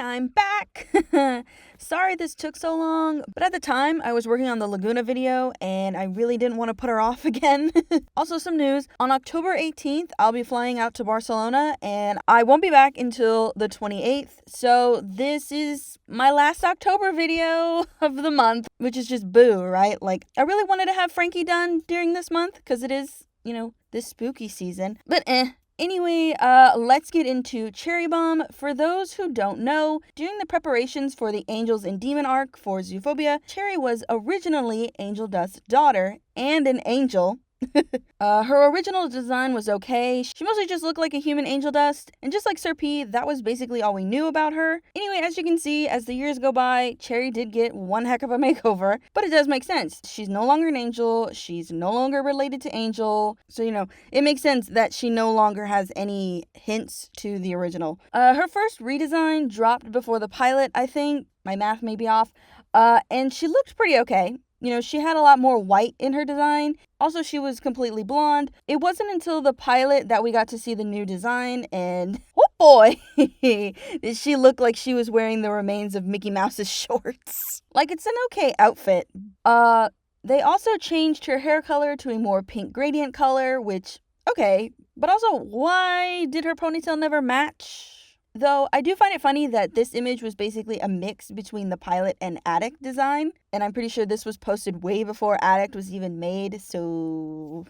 I'm back! Sorry this took so long, but at the time I was working on the Laguna video and I really didn't want to put her off again. Also, some news. On October 18th, I'll be flying out to Barcelona and I won't be back until the 28th. So this is my last October video of the month, which is just boo, right? Like, I really wanted to have Frankie done during this month because it is, this spooky season. But Anyway, let's get into Cherry Bomb. For those who don't know, during the preparations for the Angels and Demon arc for Zoophobia, Cherry was originally Angel Dust's daughter and an angel. Her original design was okay. She mostly just looked like a human Angel Dust, and just like Sir P, that was basically all we knew about her. Anyway, as you can see, as the years go by, Cherry did get one heck of a makeover, but it does make sense. She's no longer an angel, she's no longer related to Angel, so it makes sense that she no longer has any hints to the original. Her first redesign dropped before the pilot, I think. My math may be off. And she looked pretty okay. She had a lot more white in her design. Also, she was completely blonde. It wasn't until the pilot that we got to see the new design, and oh boy, did she look like she was wearing the remains of Mickey Mouse's shorts. Like, it's an okay outfit. They also changed her hair color to a more pink gradient color, which, okay, but also, why did her ponytail never match? Though, I do find it funny that this image was basically a mix between the pilot and Addict design, and I'm pretty sure this was posted way before Addict was even made, so...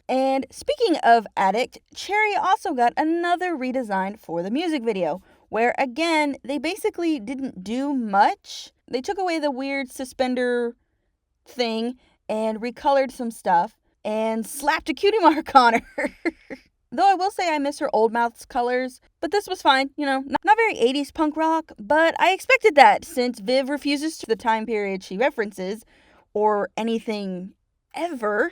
And speaking of Addict, Cherry also got another redesign for the music video, where again, they basically didn't do much. They took away the weird suspender thing and recolored some stuff and slapped a cutie mark on her. Though I will say I miss her old mouth's colors, but this was fine, not very 80s punk rock, but I expected that since Viv refuses to the time period she references, or anything ever.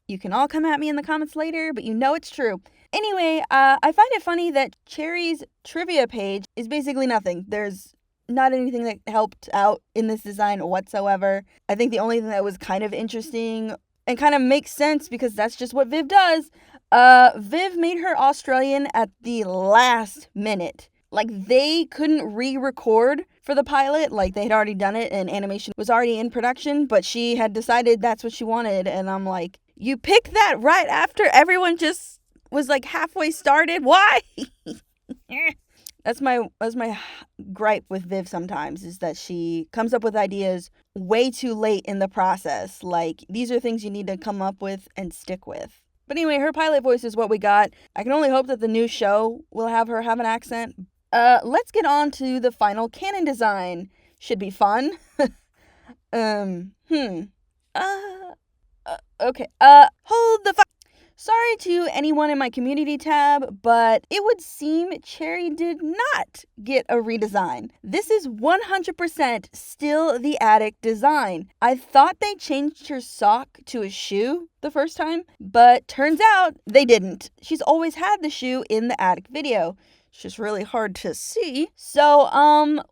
You can all come at me in the comments later, but it's true. Anyway, I find it funny that Cherry's trivia page is basically nothing. There's not anything that helped out in this design whatsoever. I think the only thing that was kind of interesting and kind of makes sense because that's just what Viv does. Viv made her Australian at the last minute. Like, they couldn't re-record for the pilot. Like, they'd already done it and animation was already in production, but she had decided that's what she wanted. And I'm like, you picked that right after everyone just was like halfway started? Why? That's my gripe with Viv sometimes, is that she comes up with ideas way too late in the process. Like, these are things you need to come up with and stick with. But anyway, her pilot voice is what we got. I can only hope that the new show will have her have an accent. Let's get on to the final canon design. Should be fun. Okay. Hold the Sorry to anyone in my community tab, but it would seem Cherry did not get a redesign. This is 100% still the Addict design. I thought they changed her sock to a shoe the first time, but turns out they didn't. She's always had the shoe in the Addict video. It's just really hard to see. So,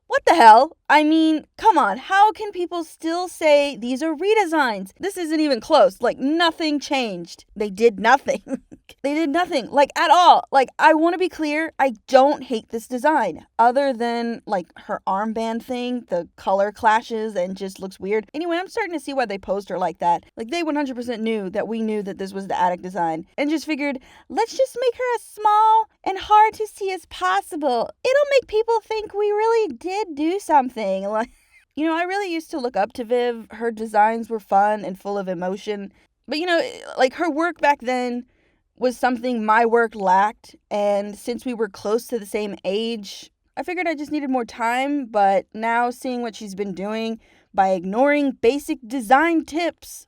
what the hell? I mean, come on, how can people still say these are redesigns? This isn't even close. Like, nothing changed. They did nothing. They did nothing, like, at all. Like, I want to be clear, I don't hate this design. Other than, like, her armband thing, the color clashes and just looks weird. Anyway, I'm starting to see why they posed her like that. Like, they 100% knew that this was the Addict design. And just figured, let's just make her as small and hard to see as possible. It'll make people think we really did do something. Like, I really used to look up to Viv. Her designs were fun and full of emotion. But, like, her work back then was something my work lacked. And since we were close to the same age, I figured I just needed more time. But now seeing what she's been doing by ignoring basic design tips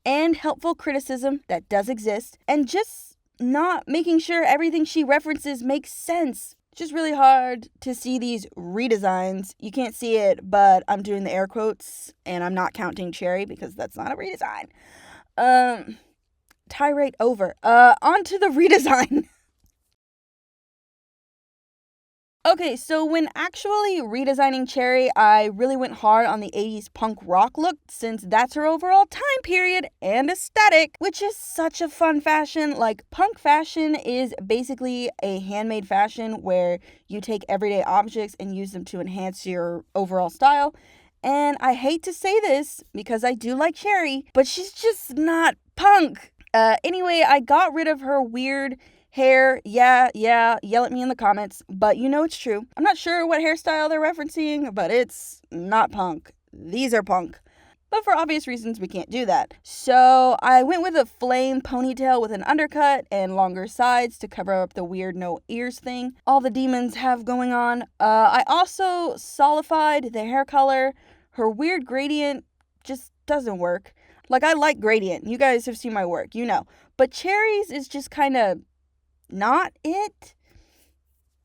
and helpful criticism that does exist, and just not making sure everything she references makes sense. It's just really hard to see these redesigns. You can't see it, but I'm doing the air quotes, and I'm not counting Cherry because that's not a redesign. Tirade over. On to the redesign. Okay, so when actually redesigning Cherri, I really went hard on the 80s punk rock look since that's her overall time period and aesthetic, which is such a fun fashion. Like, punk fashion is basically a handmade fashion where you take everyday objects and use them to enhance your overall style. And I hate to say this because I do like Cherri, but she's just not punk. Anyway, I got rid of her weird hair. Yeah, yell at me in the comments, but you know it's true. I'm not sure what hairstyle they're referencing, but it's not punk. These are punk. But for obvious reasons, we can't do that. So I went with a flame ponytail with an undercut and longer sides to cover up the weird no ears thing all the demons have going on. I also solidified the hair color. Her weird gradient just doesn't work. Like, I like gradient. You guys have seen my work, you know. But Cherri's is just kind of not it.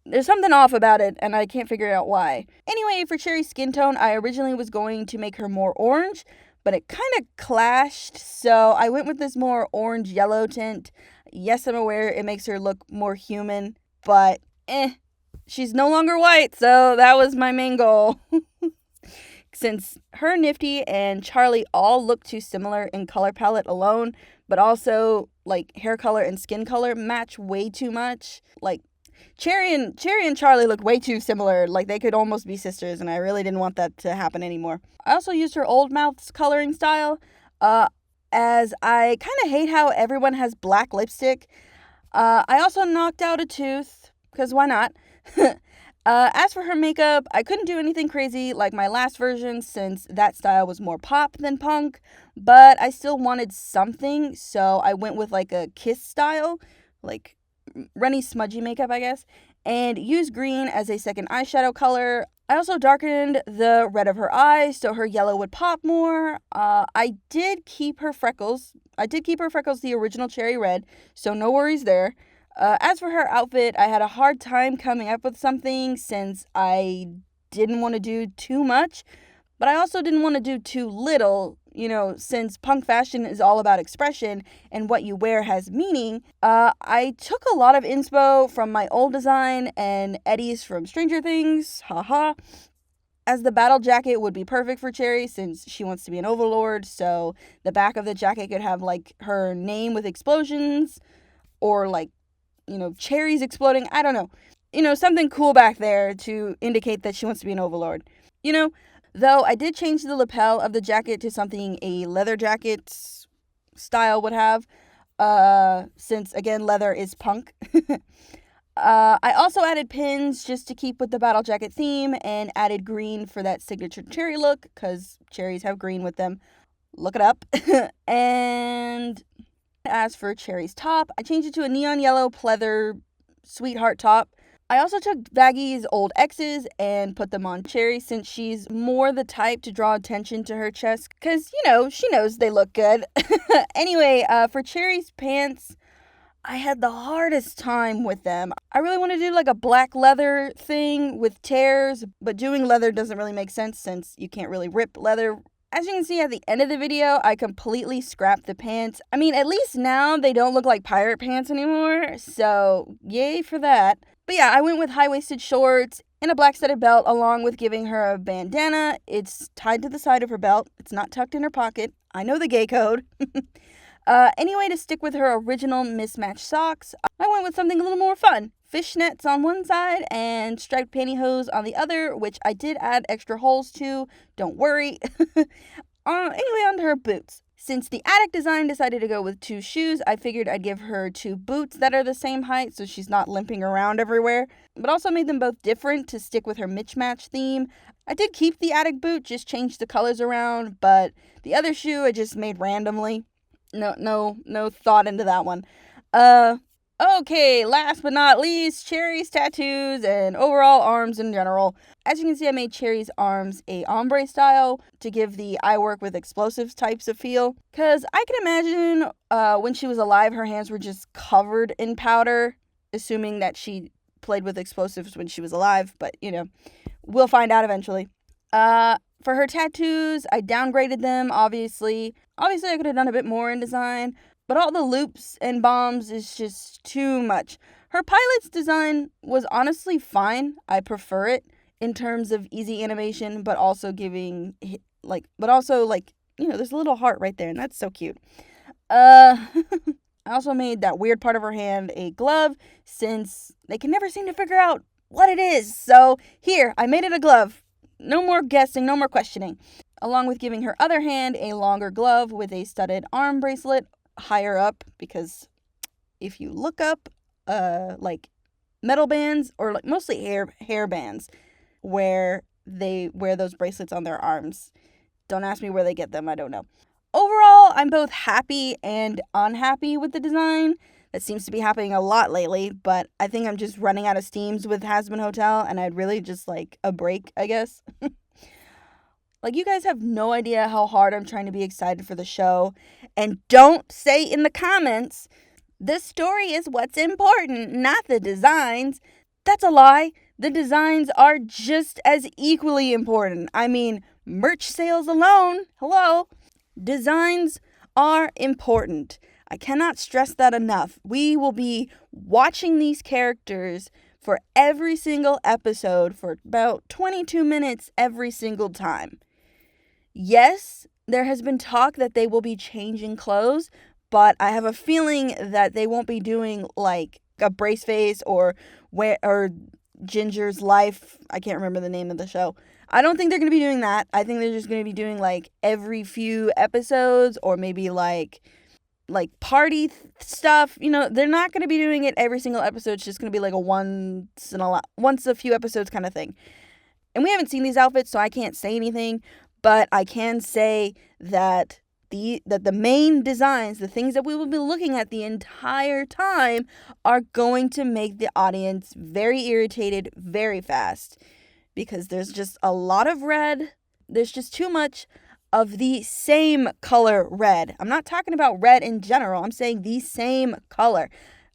There's something off about it, and I can't figure out why. Anyway, for Cherri's skin tone, I originally was going to make her more orange, but it kind of clashed, so I went with this more orange-yellow tint. Yes, I'm aware it makes her look more human, but she's no longer white, so that was my main goal. Since her, Nifty, and Charlie all look too similar in color palette alone, but also, like, hair color and skin color match way too much. Like, Cherri and Charlie look way too similar. Like, they could almost be sisters, and I really didn't want that to happen anymore. I also used her Old Mouth's coloring style, as I kind of hate how everyone has black lipstick. I also knocked out a tooth, because why not? As for her makeup, I couldn't do anything crazy like my last version since that style was more pop than punk, but I still wanted something, so I went with like a kiss style, like runny smudgy makeup, I guess, and used green as a second eyeshadow color. I also darkened the red of her eyes so her yellow would pop more. I did keep her freckles. The original cherry red, so no worries there. As for her outfit, I had a hard time coming up with something since I didn't want to do too much, but I also didn't want to do too little, since punk fashion is all about expression and what you wear has meaning. I took a lot of inspo from my old design and Eddie's from Stranger Things, haha, as the battle jacket would be perfect for Cherri since she wants to be an overlord, so the back of the jacket could have, like, her name with explosions, or, like, cherries exploding. I don't know. Something cool back there to indicate that she wants to be an overlord. Though I did change the lapel of the jacket to something a leather jacket style would have, since, again, leather is punk. I also added pins just to keep with the battle jacket theme and added green for that signature Cherri look, because cherries have green with them. Look it up. And as for Cherri's top, I changed it to a neon yellow pleather sweetheart top. I also took Baggy's old X's and put them on Cherri since she's more the type to draw attention to her chest because, she knows they look good. Anyway, for Cherri's pants, I had the hardest time with them. I really want to do like a black leather thing with tears, but doing leather doesn't really make sense since you can't really rip leather. As you can see at the end of the video, I completely scrapped the pants. I mean, at least now they don't look like pirate pants anymore, so yay for that. But yeah, I went with high-waisted shorts and a black studded belt along with giving her a bandana. It's tied to the side of her belt. It's not tucked in her pocket. I know the gay code. Anyway, to stick with her original mismatched socks, I went with something a little more fun. Fishnets on one side and striped pantyhose on the other, which I did add extra holes to. Don't worry. Anyway, on to her boots. Since the attic design decided to go with 2 shoes, I figured I'd give her 2 boots that are the same height so she's not limping around everywhere, but also made them both different to stick with her mismatch theme. I did keep the attic boot, just changed the colors around, but the other shoe I just made randomly. No thought into that one. Okay, last but not least, Cherri's tattoos and overall arms in general. As you can see, I made Cherri's arms a ombre style to give the I work with explosives types of feel. Because I can imagine when she was alive, her hands were just covered in powder, assuming that she played with explosives when she was alive. But, we'll find out eventually. For her tattoos, I downgraded them, obviously. Obviously, I could have done a bit more in design. but all the loops and bombs is just too much. Her pilot's design was honestly fine. I prefer it in terms of easy animation, but also there's a little heart right there, and that's so cute. I also made that weird part of her hand a glove, since they can never seem to figure out what it is. So here, I made it a glove. No more guessing, no more questioning. Along with giving her other hand a longer glove with a studded arm bracelet higher up, because if you look up metal bands, or mostly hair bands, where they wear those bracelets on their arms. Don't ask me where they get them, I don't know. Overall, I'm both happy and unhappy with the design. That seems to be happening a lot lately, but I think I'm just running out of steams with Hazbin Hotel, and I'd really just like a break, I guess. You guys have no idea how hard I'm trying to be excited for the show. And don't say in the comments, the story is what's important, not the designs. That's a lie. The designs are just as equally important. I mean, merch sales alone, hello. Designs are important. I cannot stress that enough. We will be watching these characters for every single episode for about 22 minutes every single time. Yes, there has been talk that they will be changing clothes, but I have a feeling that they won't be doing like a brace face or Ginger's Life. I can't remember the name of the show. I don't think they're going to be doing that. I think they're just going to be doing like every few episodes, or maybe like party stuff. They're not going to be doing it every single episode. It's just going to be like a once a few episodes kind of thing. And we haven't seen these outfits, so I can't say anything, but I can say that the main designs, the things that we will be looking at the entire time, are going to make the audience very irritated very fast, because there's just a lot of red. There's just too much of the same color red. I'm not talking about red in general. I'm saying the same color.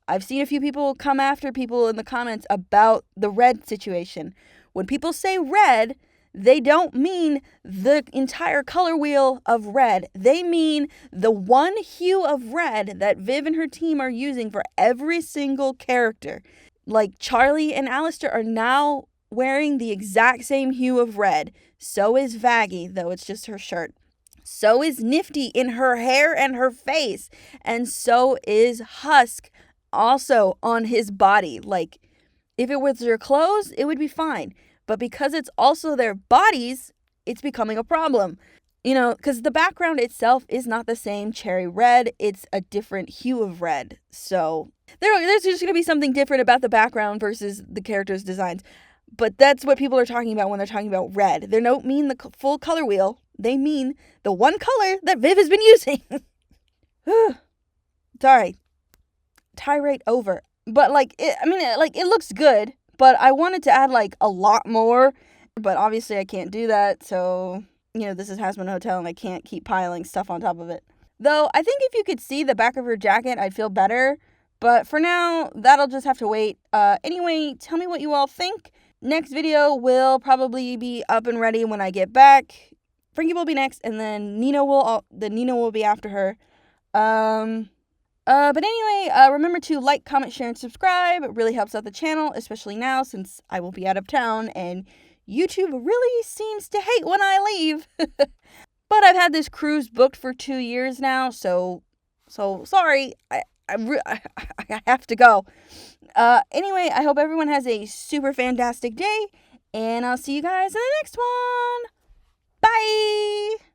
I've seen a few people come after people in the comments about the red situation. When people say red, they don't mean the entire color wheel of red. They mean the one hue of red that Viv and her team are using for every single character. Like Charlie and Alistair are now wearing the exact same hue of red. So is Vaggie, though it's just her shirt. So is Nifty in her hair and her face. And so is Husk, also on his body. If it was their clothes, it would be fine. But because it's also their bodies, it's becoming a problem. Because the background itself is not the same cherry red. It's a different hue of red. So there's just going to be something different about the background versus the characters' designs. But that's what people are talking about when they're talking about red. They don't mean the full color wheel. They mean the one color that Viv has been using. Sorry. Tirade over. But it looks good. But I wanted to add a lot more, but obviously I can't do that. So, this is Hazbin Hotel and I can't keep piling stuff on top of it. Though I think if you could see the back of her jacket, I'd feel better. But for now, that'll just have to wait. Anyway, tell me what you all think. Next video will probably be up and ready when I get back. Frankie will be next, and then Nina will be after her. But anyway, remember to like, comment, share, and subscribe. It really helps out the channel, especially now since I will be out of town and YouTube really seems to hate when I leave. But I've had this cruise booked for 2 years now, so sorry. I have to go. Anyway, I hope everyone has a super fantastic day, and I'll see you guys in the next one. Bye!